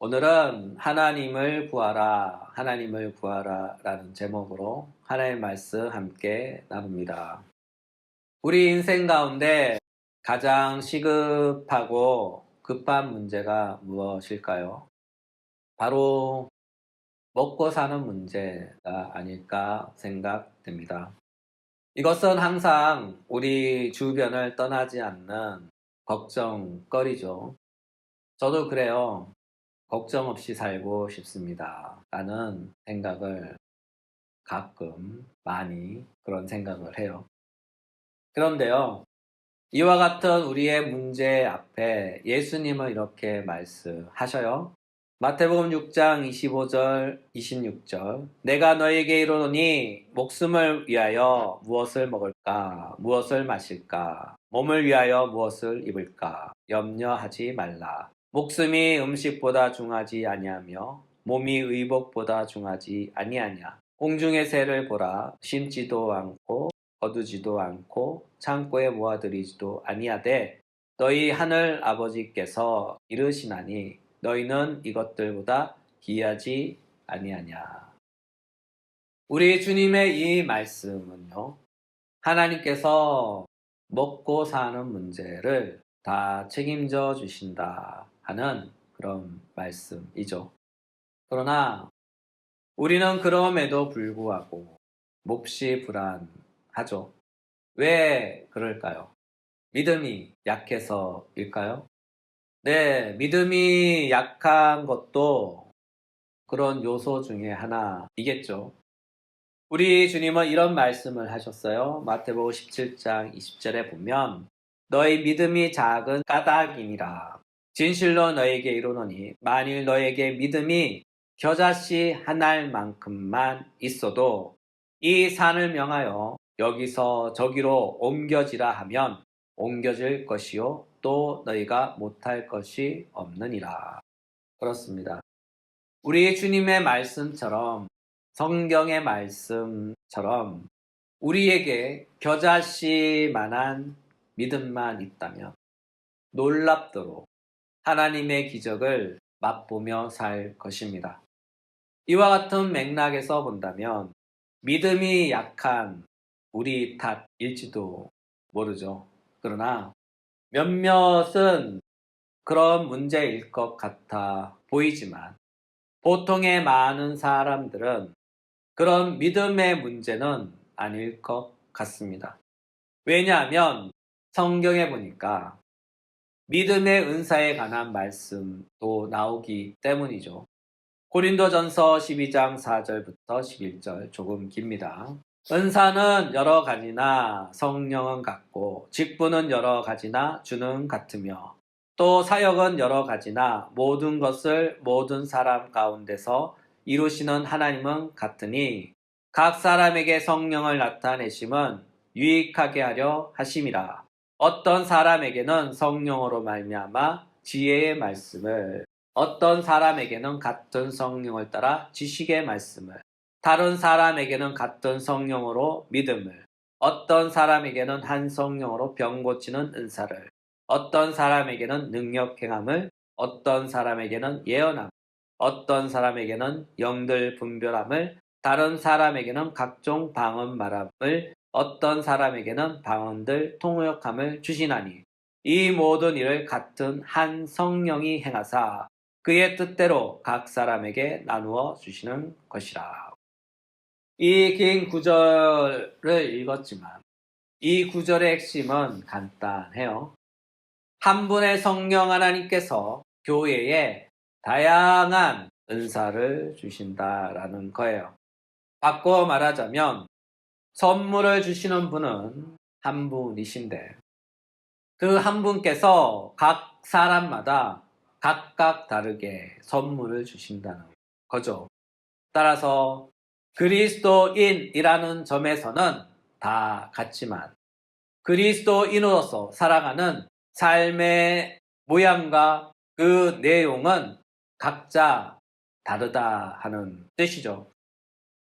오늘은 하나님을 구하라, 하나님을 구하라 라는 제목으로 하나님의 말씀 함께 나눕니다. 우리 인생 가운데 가장 시급하고 급한 문제가 무엇일까요? 바로 먹고 사는 문제가 아닐까 생각됩니다. 이것은 항상 우리 주변을 떠나지 않는 걱정거리죠. 저도 그래요. 걱정 없이 살고 싶습니다. 라는 생각을 가끔 많이 그런 생각을 해요. 그런데요, 이와 같은 우리의 문제 앞에 예수님은 이렇게 말씀하셔요. 마태복음 6장 25절, 26절. 내가 너에게 이르노니 목숨을 위하여 무엇을 먹을까, 무엇을 마실까, 몸을 위하여 무엇을 입을까, 염려하지 말라. 목숨이 음식보다 중하지 아니하며 몸이 의복보다 중하지 아니하냐. 공중의 새를 보라. 심지도 않고 거두지도 않고 창고에 모아들이지도 아니하되 너희 하늘 아버지께서 이르시나니 너희는 이것들보다 귀하지 아니하냐. 우리 주님의 이 말씀은요, 하나님께서 먹고 사는 문제를 다 책임져 주신다 하는 그런 말씀이죠. 그러나 우리는 그럼에도 불구하고 몹시 불안하죠. 왜 그럴까요? 믿음이 약해서일까요? 네, 믿음이 약한 것도 그런 요소 중에 하나이겠죠. 우리 주님은 이런 말씀을 하셨어요. 마태복음 17장 20절에 보면 너희 믿음이 작은 까닭이니라. 진실로 너에게 이르노니 만일 너에게 믿음이 겨자씨 한 알만큼만 있어도 이 산을 명하여 여기서 저기로 옮겨지라 하면 옮겨질 것이요 또 너희가 못할 것이 없느니라. 그렇습니다. 우리 주님의 말씀처럼 성경의 말씀처럼 우리에게 겨자씨만한 믿음만 있다면 놀랍도록 하나님의 기적을 맛보며 살 것입니다. 이와 같은 맥락에서 본다면 믿음이 약한 우리 탓일지도 모르죠. 그러나 몇몇은 그런 문제일 것 같아 보이지만 보통의 많은 사람들은 그런 믿음의 문제는 아닐 것 같습니다. 왜냐하면 성경에 보니까 믿음의 은사에 관한 말씀도 나오기 때문이죠. 고린도전서 12장 4절부터 11절 조금 깁니다. 은사는 여러 가지나 성령은 같고 직분은 여러 가지나 주는 같으며 또 사역은 여러 가지나 모든 것을 모든 사람 가운데서 이루시는 하나님은 같으니 각 사람에게 성령을 나타내심은 유익하게 하려 하심이라. 어떤 사람에게는 성령으로 말미암아 지혜의 말씀을, 어떤 사람에게는 같은 성령을 따라 지식의 말씀을, 다른 사람에게는 같은 성령으로 믿음을, 어떤 사람에게는 한 성령으로 병 고치는 은사를, 어떤 사람에게는 능력 행함을, 어떤 사람에게는 예언함, 어떤 사람에게는 영들 분별함을, 다른 사람에게는 각종 방언 말함을, 어떤 사람에게는 방언들 통역함을 주시나니 이 모든 일을 같은 한 성령이 행하사 그의 뜻대로 각 사람에게 나누어 주시는 것이라. 이 긴 구절을 읽었지만 이 구절의 핵심은 간단해요. 한 분의 성령 하나님께서 교회에 다양한 은사를 주신다라는 거예요. 바꿔 말하자면 선물을 주시는 분은 한 분이신데 그 한 분께서 각 사람마다 각각 다르게 선물을 주신다는 거죠. 따라서 그리스도인이라는 점에서는 다 같지만 그리스도인으로서 살아가는 삶의 모양과 그 내용은 각자 다르다 하는 뜻이죠.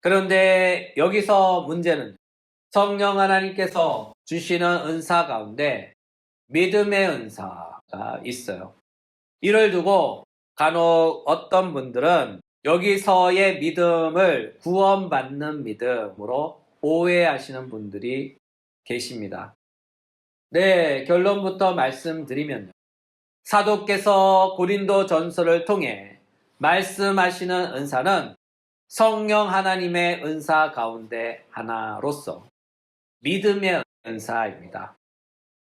그런데 여기서 문제는 성령 하나님께서 주시는 은사 가운데 믿음의 은사가 있어요. 이를 두고 간혹 어떤 분들은 여기서의 믿음을 구원받는 믿음으로 오해하시는 분들이 계십니다. 네, 결론부터 말씀드리면요. 사도께서 고린도 전서를 통해 말씀하시는 은사는 성령 하나님의 은사 가운데 하나로서 믿음의 은사입니다.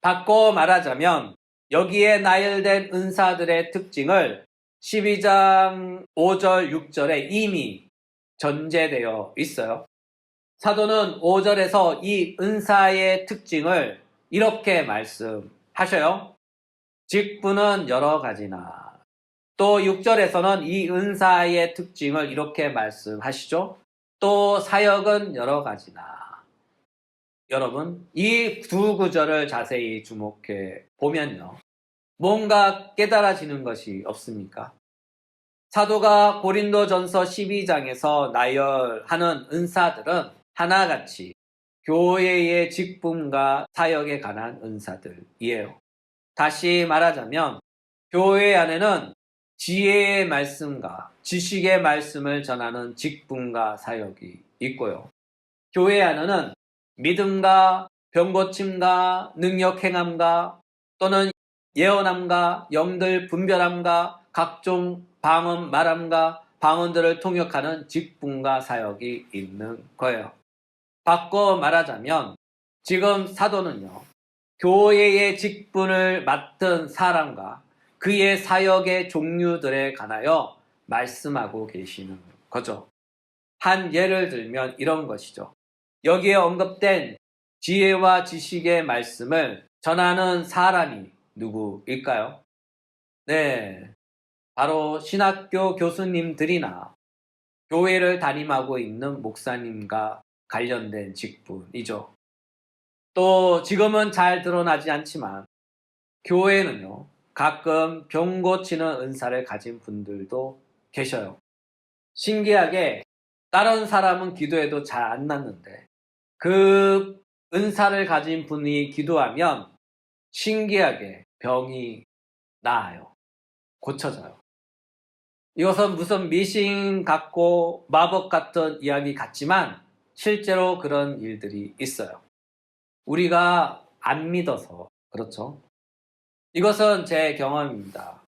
바꿔 말하자면 여기에 나열된 은사들의 특징을 12장 5절, 6절에 이미 전제되어 있어요. 사도는 5절에서 이 은사의 특징을 이렇게 말씀하셔요. 직분은 여러 가지나. 또 6절에서는 이 은사의 특징을 이렇게 말씀하시죠. 또 사역은 여러 가지나. 여러분, 이 두 구절을 자세히 주목해 보면요. 뭔가 깨달아지는 것이 없습니까? 사도가 고린도전서 12장에서 나열하는 은사들은 하나같이 교회의 직분과 사역에 관한 은사들이에요. 다시 말하자면 교회 안에는 지혜의 말씀과 지식의 말씀을 전하는 직분과 사역이 있고요. 교회 안에는 믿음과 병고침과 능력 행함과 또는 예언함과 영들 분별함과 각종 방언 말함과 방언들을 통역하는 직분과 사역이 있는 거예요. 바꿔 말하자면 지금 사도는요. 교회의 직분을 맡은 사람과 그의 사역의 종류들에 관하여 말씀하고 계시는 거죠. 한 예를 들면 이런 것이죠. 여기에 언급된 지혜와 지식의 말씀을 전하는 사람이 누구일까요? 네, 바로 신학교 교수님들이나 교회를 담임하고 있는 목사님과 관련된 직분이죠. 또 지금은 잘 드러나지 않지만 교회는요, 가끔 병 고치는 은사를 가진 분들도 계셔요. 신기하게 다른 사람은 기도해도 잘 안 낫는데 그 은사를 가진 분이 기도하면 신기하게 병이 나아요. 고쳐져요. 이것은 무슨 미신 같고 마법 같은 이야기 같지만 실제로 그런 일들이 있어요. 우리가 안 믿어서 그렇죠. 이것은 제 경험입니다.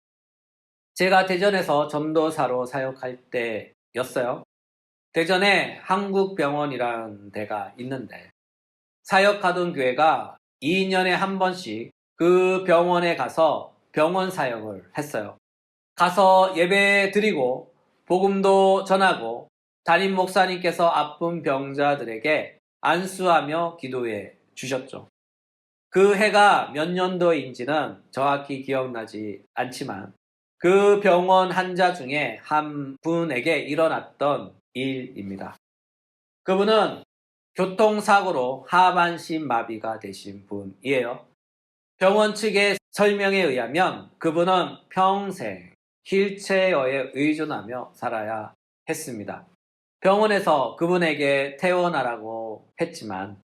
제가 대전에서 전도사로 사역할 때였어요. 대전에 한국병원이라는 데가 있는데 사역하던 교회가 2년에 한 번씩 그 병원에 가서 병원 사역을 했어요. 가서 예배 드리고 복음도 전하고 담임 목사님께서 아픈 병자들에게 안수하며 기도해 주셨죠. 그 해가 몇 년도인지는 정확히 기억나지 않지만 그 병원 환자 중에 한 분에게 일어났던 일입니다. 그분은 교통사고로 하반신 마비가 되신 분이에요. 병원 측의 설명에 의하면 그분은 평생 휠체어에 의존하며 살아야 했습니다. 병원에서 그분에게 퇴원하라고 했지만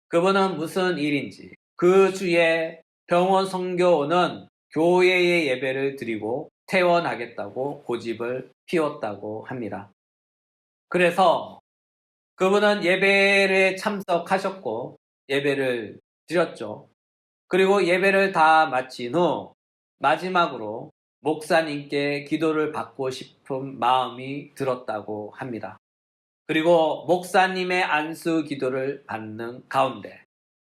그분은 무슨 일인지 그 주에 병원 선교원은 교회의 예배를 드리고 퇴원하겠다고 고집을 피웠다고 합니다. 그래서 그분은 예배에 참석하셨고 예배를 드렸죠. 그리고 예배를 다 마친 후 마지막으로 목사님께 기도를 받고 싶은 마음이 들었다고 합니다. 그리고 목사님의 안수 기도를 받는 가운데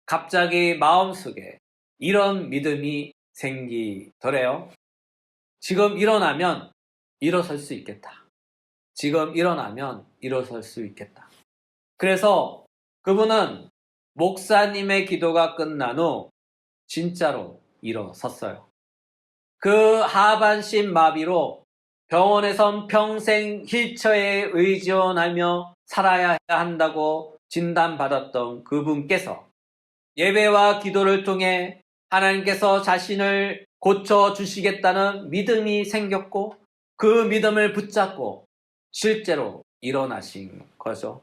갑자기 마음속에 이런 믿음이 생기더래요. 지금 일어나면 일어설 수 있겠다. 지금 일어나면 일어설 수 있겠다. 그래서 그분은 목사님의 기도가 끝난 후 진짜로 일어섰어요. 그 하반신 마비로 병원에선 평생 휠체어에 의존하며 살아야 한다고 진단받았던 그분께서 예배와 기도를 통해 하나님께서 자신을 고쳐주시겠다는 믿음이 생겼고 그 믿음을 붙잡고 실제로 일어나신 거죠.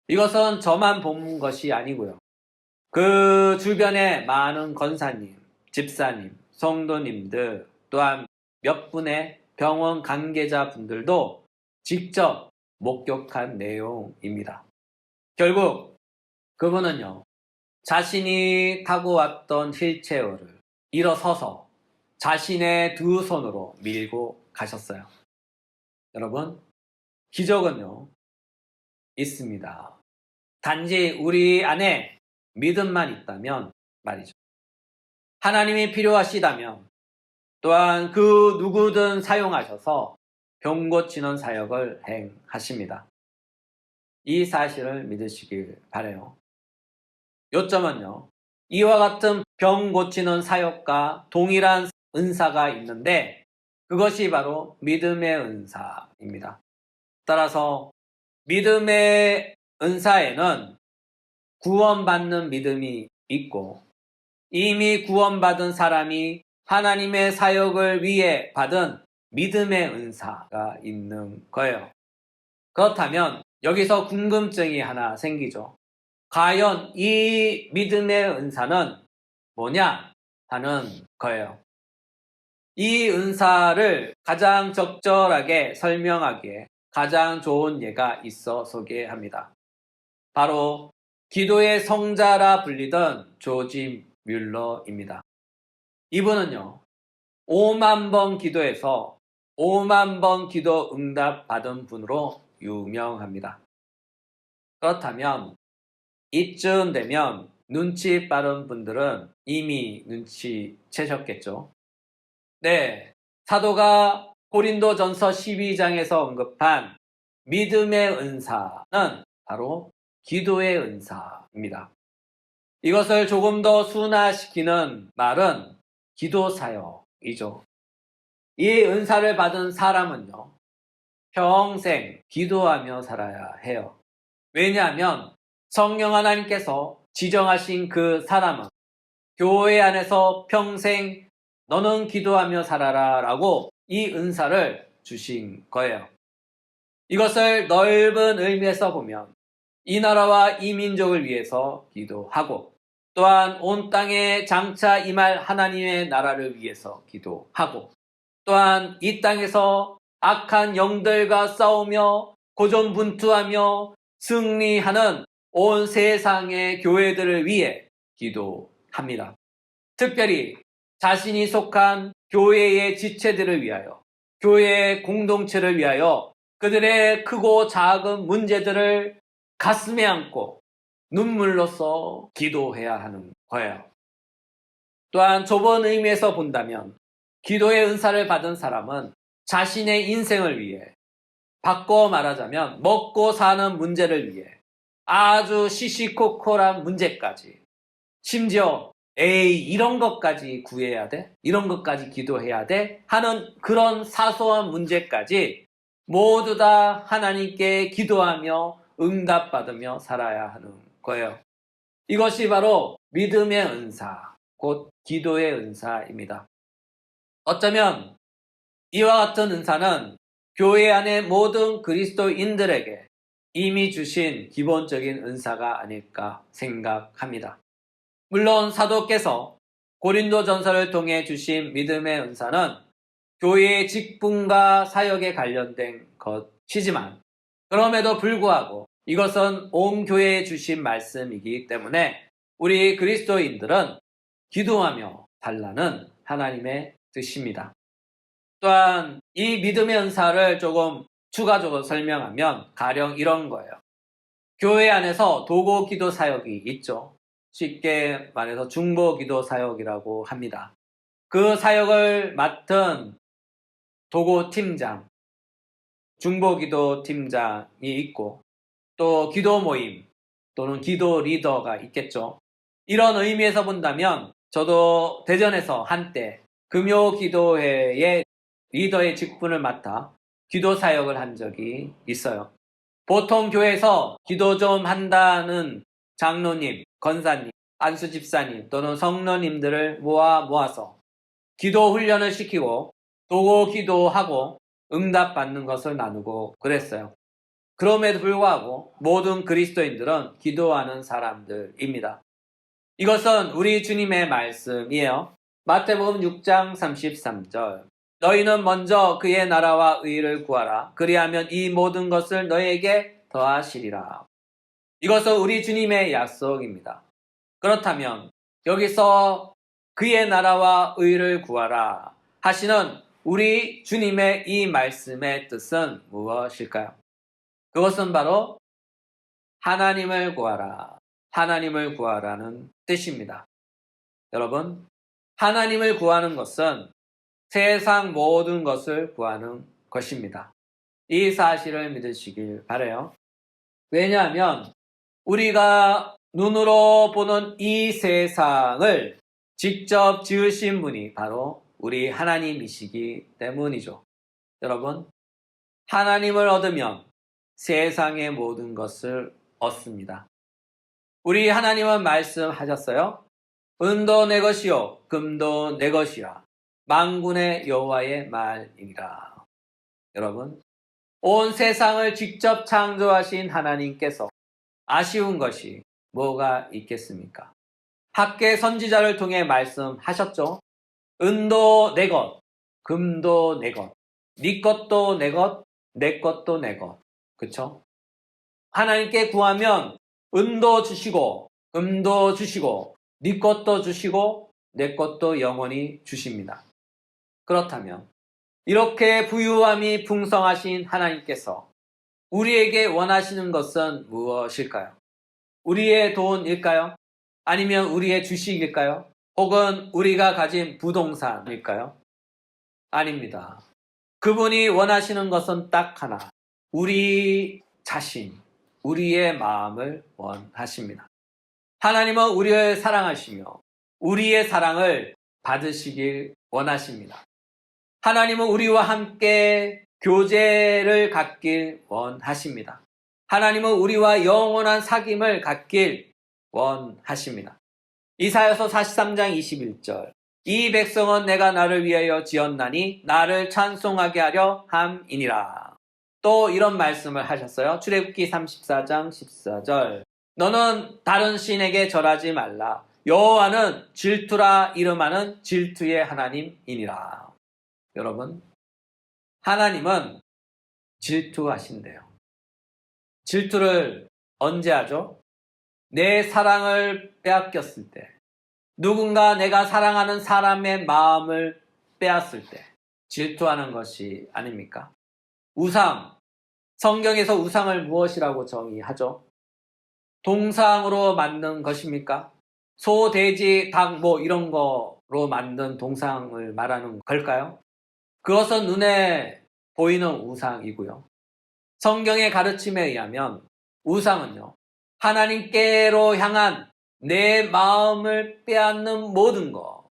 이것은 저만 본 것이 아니고요. 그 주변에 많은 권사님, 집사님, 성도님들 또한 몇 분의 병원 관계자분들도 직접 목격한 내용입니다. 결국 그분은요, 자신이 타고 왔던 휠체어를 일어서서 자신의 두 손으로 밀고 가셨어요. 여러분, 기적은요, 있습니다. 단지 우리 안에 믿음만 있다면 말이죠. 하나님이 필요하시다면 또한 그 누구든 사용하셔서 병 고치는 사역을 행하십니다. 이 사실을 믿으시길 바라요. 요점은요, 이와 같은 병 고치는 사역과 동일한 은사가 있는데 그것이 바로 믿음의 은사입니다. 따라서 믿음의 은사에는 구원받는 믿음이 있고 이미 구원받은 사람이 하나님의 사역을 위해 받은 믿음의 은사가 있는 거예요. 그렇다면 여기서 궁금증이 하나 생기죠. 과연 이 믿음의 은사는 뭐냐 하는 거예요. 이 은사를 가장 적절하게 설명하기에 가장 좋은 예가 있어 소개합니다. 바로 기도의 성자라 불리던 조지 뮬러입니다. 이분은요, 5만 번 기도해서 5만 번 기도 응답 받은 분으로 유명합니다. 그렇다면 이쯤 되면 눈치 빠른 분들은 이미 눈치채셨겠죠. 네, 사도가 고린도전서 12장에서 언급한 믿음의 은사는 바로 기도의 은사입니다. 이것을 조금 더 순화시키는 말은 기도 사역이죠. 이 은사를 받은 사람은요, 평생 기도하며 살아야 해요. 왜냐하면 성령 하나님께서 지정하신 그 사람은 교회 안에서 평생 너는 기도하며 살아라 라고 이 은사를 주신 거예요. 이것을 넓은 의미에서 보면 이 나라와 이 민족을 위해서 기도하고 또한 온 땅에 장차 임할 하나님의 나라를 위해서 기도하고 또한 이 땅에서 악한 영들과 싸우며 고전분투하며 승리하는 온 세상의 교회들을 위해 기도합니다. 특별히 자신이 속한 교회의 지체들을 위하여, 교회의 공동체를 위하여 그들의 크고 작은 문제들을 가슴에 안고 눈물로써 기도해야 하는 거예요. 또한 좁은 의미에서 본다면 기도의 은사를 받은 사람은 자신의 인생을 위해, 바꿔 말하자면 먹고 사는 문제를 위해 아주 시시콜콜한 문제까지, 심지어 에이 이런 것까지 구해야 돼? 이런 것까지 기도해야 돼? 하는 그런 사소한 문제까지 모두 다 하나님께 기도하며 응답받으며 살아야 하는 거예요. 이것이 바로 믿음의 은사, 곧 기도의 은사입니다. 어쩌면 이와 같은 은사는 교회 안의 모든 그리스도인들에게 이미 주신 기본적인 은사가 아닐까 생각합니다. 물론 사도께서 고린도전서를 통해 주신 믿음의 은사는 교회의 직분과 사역에 관련된 것이지만 그럼에도 불구하고 이것은 온 교회에 주신 말씀이기 때문에 우리 그리스도인들은 기도하며 달라는 하나님의 뜻입니다. 또한 이 믿음의 은사를 조금 추가적으로 설명하면 가령 이런 거예요. 교회 안에서 도고 기도 사역이 있죠. 쉽게 말해서 중보 기도 사역이라고 합니다. 그 사역을 맡은 도고 팀장, 중보 기도 팀장이 있고 또 기도 모임 또는 기도 리더가 있겠죠. 이런 의미에서 본다면 저도 대전에서 한때 금요 기도회의 리더의 직분을 맡아 기도 사역을 한 적이 있어요. 보통 교회에서 기도 좀 한다는 장로님, 권사님, 안수 집사님 또는 성로님들을 모아서 기도 훈련을 시키고 도고 기도하고 응답받는 것을 나누고 그랬어요. 그럼에도 불구하고 모든 그리스도인들은 기도하는 사람들입니다. 이것은 우리 주님의 말씀이에요. 마태복음 6장 33절 너희는 먼저 그의 나라와 의를 구하라. 그리하면 이 모든 것을 너희에게 더하시리라. 이것은 우리 주님의 약속입니다. 그렇다면 여기서 그의 나라와 의를 구하라 하시는 우리 주님의 이 말씀의 뜻은 무엇일까요? 그것은 바로 하나님을 구하라, 하나님을 구하라는 뜻입니다. 여러분, 하나님을 구하는 것은 세상 모든 것을 구하는 것입니다. 이 사실을 믿으시길 바라요. 왜냐하면 우리가 눈으로 보는 이 세상을 직접 지으신 분이 바로 우리 하나님이시기 때문이죠. 여러분, 하나님을 얻으면 세상의 모든 것을 얻습니다. 우리 하나님은 말씀하셨어요. 은도 내 것이요 금도 내 것이라 만군의 여호와의 말이니라. 여러분, 온 세상을 직접 창조하신 하나님께서 아쉬운 것이 뭐가 있겠습니까? 학계 선지자를 통해 말씀하셨죠. 은도 내 것, 금도 내 것, 네 것도 내 것, 내 것도 내 것. 그쵸? 하나님께 구하면 은도 주시고 금도 주시고 네 것도 주시고 내 것도 영원히 주십니다. 그렇다면 이렇게 부유함이 풍성하신 하나님께서 우리에게 원하시는 것은 무엇일까요? 우리의 돈일까요? 아니면 우리의 주식일까요? 혹은 우리가 가진 부동산일까요? 아닙니다. 그분이 원하시는 것은 딱 하나. 우리 자신, 우리의 마음을 원하십니다. 하나님은 우리를 사랑하시며 우리의 사랑을 받으시길 원하십니다. 하나님은 우리와 함께 교제를 갖길 원하십니다. 하나님은 우리와 영원한 사귐을 갖길 원하십니다. 이사야서 43장 21절 이 백성은 내가 나를 위하여 지었나니 나를 찬송하게 하려 함이니라. 또 이런 말씀을 하셨어요. 출애굽기 34장 14절 너는 다른 신에게 절하지 말라. 여호와는 질투라 이름하는 질투의 하나님이니라. 여러분, 하나님은 질투하신대요. 질투를 언제 하죠? 내 사랑을 빼앗겼을 때, 누군가 내가 사랑하는 사람의 마음을 빼앗을 때 질투하는 것이 아닙니까? 우상, 성경에서 우상을 무엇이라고 정의하죠? 동상으로 만든 것입니까? 소, 돼지, 닭 이런 거로 만든 동상을 말하는 걸까요? 그것은 눈에 보이는 우상이고요. 성경의 가르침에 의하면 우상은요, 하나님께로 향한 내 마음을 빼앗는 모든 것,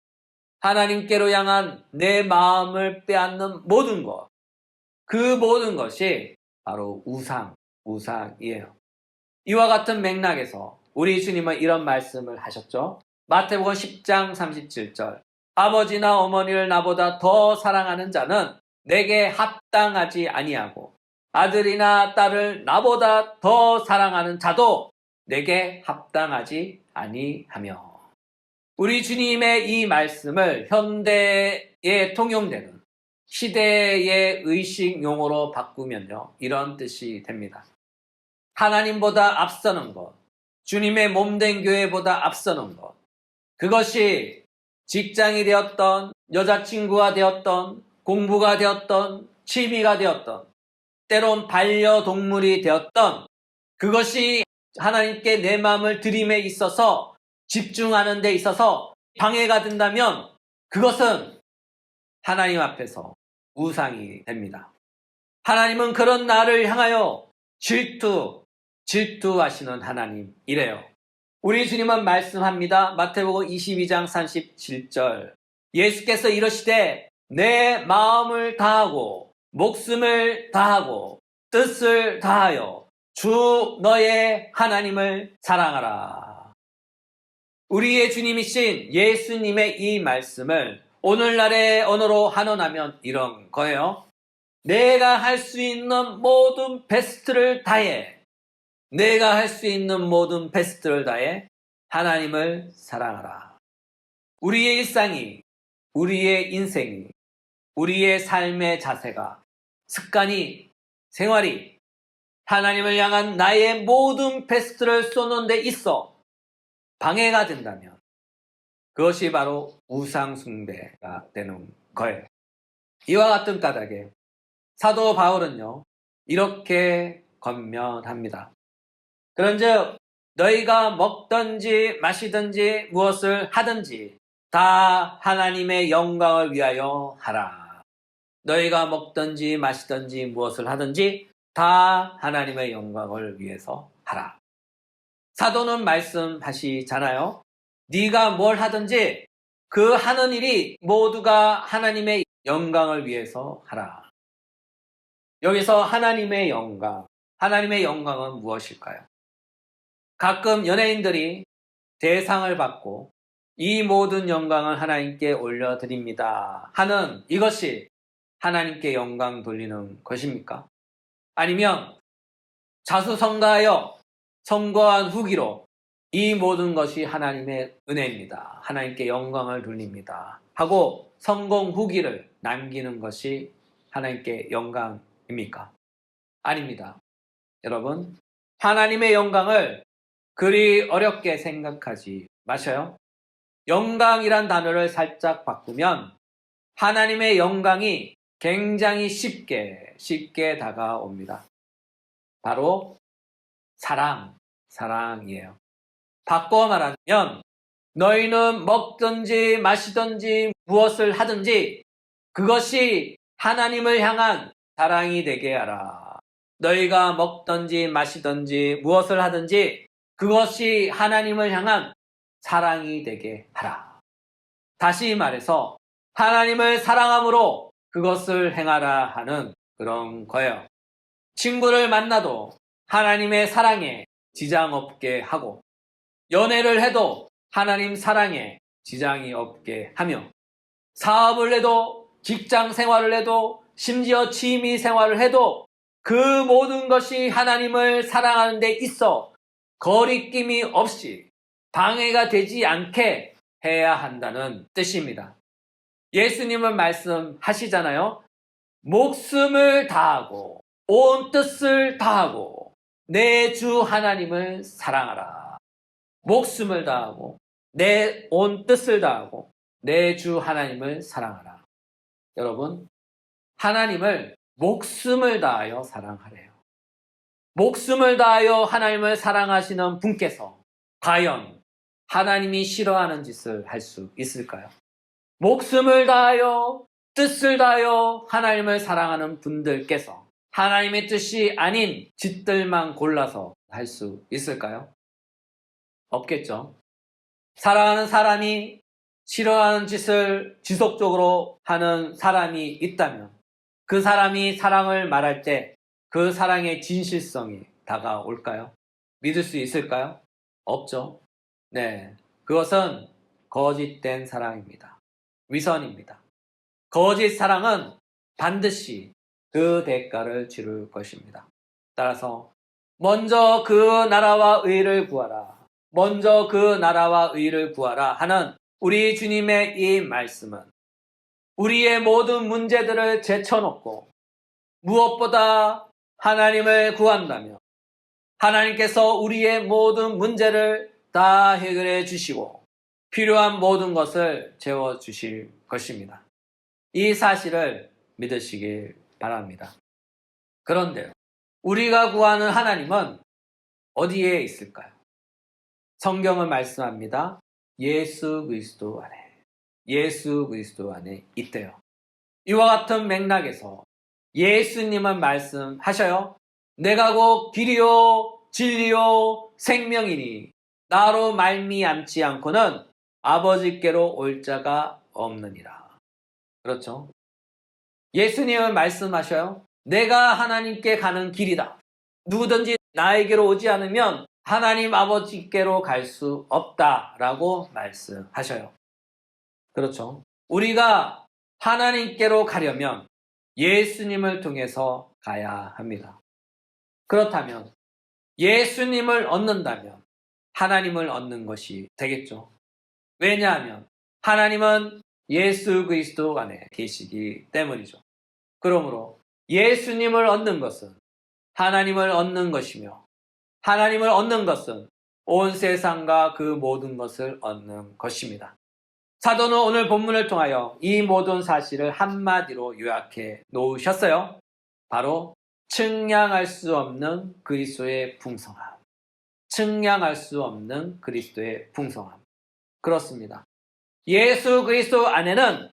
하나님께로 향한 내 마음을 빼앗는 모든 것, 그 모든 것이 바로 우상이에요. 이와 같은 맥락에서 우리 주님은 이런 말씀을 하셨죠. 마태복음 10장 37절 아버지나 어머니를 나보다 더 사랑하는 자는 내게 합당하지 아니하고 아들이나 딸을 나보다 더 사랑하는 자도 내게 합당하지 아니하며. 우리 주님의 이 말씀을 현대에 통용되는 시대의 의식 용어로 바꾸면요, 이런 뜻이 됩니다. 하나님보다 앞서는 것, 주님의 몸된 교회보다 앞서는 것, 그것이 직장이 되었던, 여자친구가 되었던, 공부가 되었던, 취미가 되었던, 때론 반려동물이 되었던, 그것이 하나님께 내 마음을 드림에 있어서 집중하는 데 있어서 방해가 된다면 그것은 하나님 앞에서 우상이 됩니다. 하나님은 그런 나를 향하여 질투하시는 하나님이래요. 우리 주님은 말씀합니다. 마태복음 22장 37절 예수께서 이러시되 내 마음을 다하고 목숨을 다하고 뜻을 다하여 주 너의 하나님을 사랑하라. 우리의 주님이신 예수님의 이 말씀을 오늘날의 언어로 한원하면 이런 거예요. 내가 할 수 있는 모든 베스트를 다해, 내가 할 수 있는 모든 베스트를 다해 하나님을 사랑하라. 우리의 일상이, 우리의 인생이 우리의 삶의 자세가, 습관이, 생활이 하나님을 향한 나의 모든 베스트를 쏘는 데 있어 방해가 된다면 그것이 바로 우상숭배가 되는 거예요. 이와 같은 까닭에 사도 바울은요, 이렇게 권면합니다. 그런즉 너희가 먹든지 마시든지 무엇을 하든지 다 하나님의 영광을 위하여 하라. 너희가 먹든지 마시든지 무엇을 하든지 다 하나님의 영광을 위해서 하라. 사도는 말씀하시잖아요. 네가 뭘 하든지 그 하는 일이 모두가 하나님의 영광을 위해서 하라. 여기서 하나님의 영광은 무엇일까요? 가끔 연예인들이 대상을 받고 이 모든 영광을 하나님께 올려드립니다 하는 이것이 하나님께 영광 돌리는 것입니까? 아니면 자수성가하여 성공한 후기로 이 모든 것이 하나님의 은혜입니다, 하나님께 영광을 돌립니다 하고 성공 후기를 남기는 것이 하나님께 영광입니까? 아닙니다. 여러분, 하나님의 영광을 그리 어렵게 생각하지 마셔요. 영광이란 단어를 살짝 바꾸면 하나님의 영광이 굉장히 쉽게 다가옵니다. 바로 사랑이에요. 바꿔 말하면 너희는 먹든지 마시든지 무엇을 하든지 그것이 하나님을 향한 사랑이 되게 하라. 너희가 먹든지 마시든지 무엇을 하든지 그것이 하나님을 향한 사랑이 되게 하라. 다시 말해서 하나님을 사랑함으로 그것을 행하라 하는 그런 거예요. 친구를 만나도 하나님의 사랑에 지장 없게 하고, 연애를 해도 하나님 사랑에 지장이 없게 하며, 사업을 해도, 직장 생활을 해도, 심지어 취미 생활을 해도 그 모든 것이 하나님을 사랑하는 데 있어 거리낌이 없이 방해가 되지 않게 해야 한다는 뜻입니다. 예수님은 말씀하시잖아요. 목숨을 다하고 온 뜻을 다하고 내 주 하나님을 사랑하라. 목숨을 다하고 내 온 뜻을 다하고 내 주 하나님을 사랑하라. 여러분, 하나님을 목숨을 다하여 사랑하래요. 목숨을 다하여 하나님을 사랑하시는 분께서 과연 하나님이 싫어하는 짓을 할 수 있을까요? 목숨을 다하여 뜻을 다하여 하나님을 사랑하는 분들께서 하나님의 뜻이 아닌 짓들만 골라서 할 수 있을까요? 없겠죠. 사랑하는 사람이 싫어하는 짓을 지속적으로 하는 사람이 있다면 그 사람이 사랑을 말할 때 그 사랑의 진실성이 다가올까요? 믿을 수 있을까요? 없죠. 네, 그것은 거짓된 사랑입니다. 위선입니다. 거짓 사랑은 반드시 그 대가를 치를 것입니다. 따라서 먼저 그 나라와 의를 구하라. 먼저 그 나라와 의를 구하라 하는 우리 주님의 이 말씀은 우리의 모든 문제들을 제쳐놓고 무엇보다 하나님을 구한다면 하나님께서 우리의 모든 문제를 다 해결해 주시고 필요한 모든 것을 채워주실 것입니다. 이 사실을 믿으시길 바랍니다. 그런데요, 우리가 구하는 하나님은 어디에 있을까요? 성경은 말씀합니다. 예수 그리스도 안에 있대요. 이와 같은 맥락에서 예수님은 말씀하셔요. 내가 곧 길이요 진리요 생명이니 나로 말미암지 않고는 아버지께로 올 자가 없느니라. 그렇죠? 예수님은 말씀하셔요. 내가 하나님께 가는 길이다. 누구든지 나에게로 오지 않으면 하나님 아버지께로 갈 수 없다라고 말씀하셔요. 그렇죠? 우리가 하나님께로 가려면 예수님을 통해서 가야 합니다. 그렇다면 예수님을 얻는다면 하나님을 얻는 것이 되겠죠. 왜냐하면 하나님은 예수 그리스도 안에 계시기 때문이죠. 그러므로 예수님을 얻는 것은 하나님을 얻는 것이며 하나님을 얻는 것은 온 세상과 그 모든 것을 얻는 것입니다. 사도는 오늘 본문을 통하여 이 모든 사실을 한마디로 요약해 놓으셨어요. 바로 측량할 수 없는 그리스도의 풍성함. 측량할 수 없는 그리스도의 풍성함. 그렇습니다. 예수 그리스도 안에는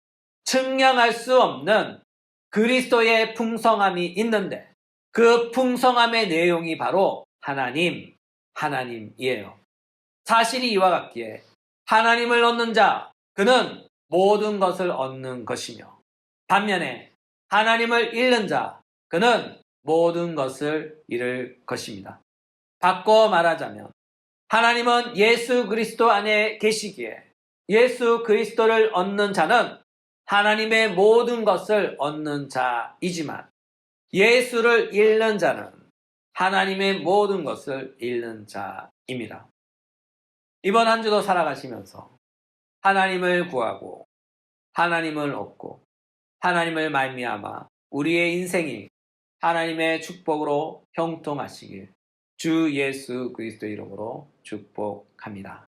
측량할 수 없는 그리스도의 풍성함이 있는데 그 풍성함의 내용이 바로 하나님이에요. 사실이 이와 같기에 하나님을 얻는 자, 그는 모든 것을 얻는 것이며 반면에 하나님을 잃는 자, 그는 모든 것을 잃을 것입니다. 바꿔 말하자면 하나님은 예수 그리스도 안에 계시기에 예수 그리스도를 얻는 자는 하나님의 모든 것을 얻는 자이지만 예수를 잃는 자는 하나님의 모든 것을 잃는 자입니다. 이번 한 주도 살아가시면서 하나님을 구하고 하나님을 얻고 하나님을 말미암아 우리의 인생이 하나님의 축복으로 형통하시길 주 예수 그리스도 이름으로 축복합니다.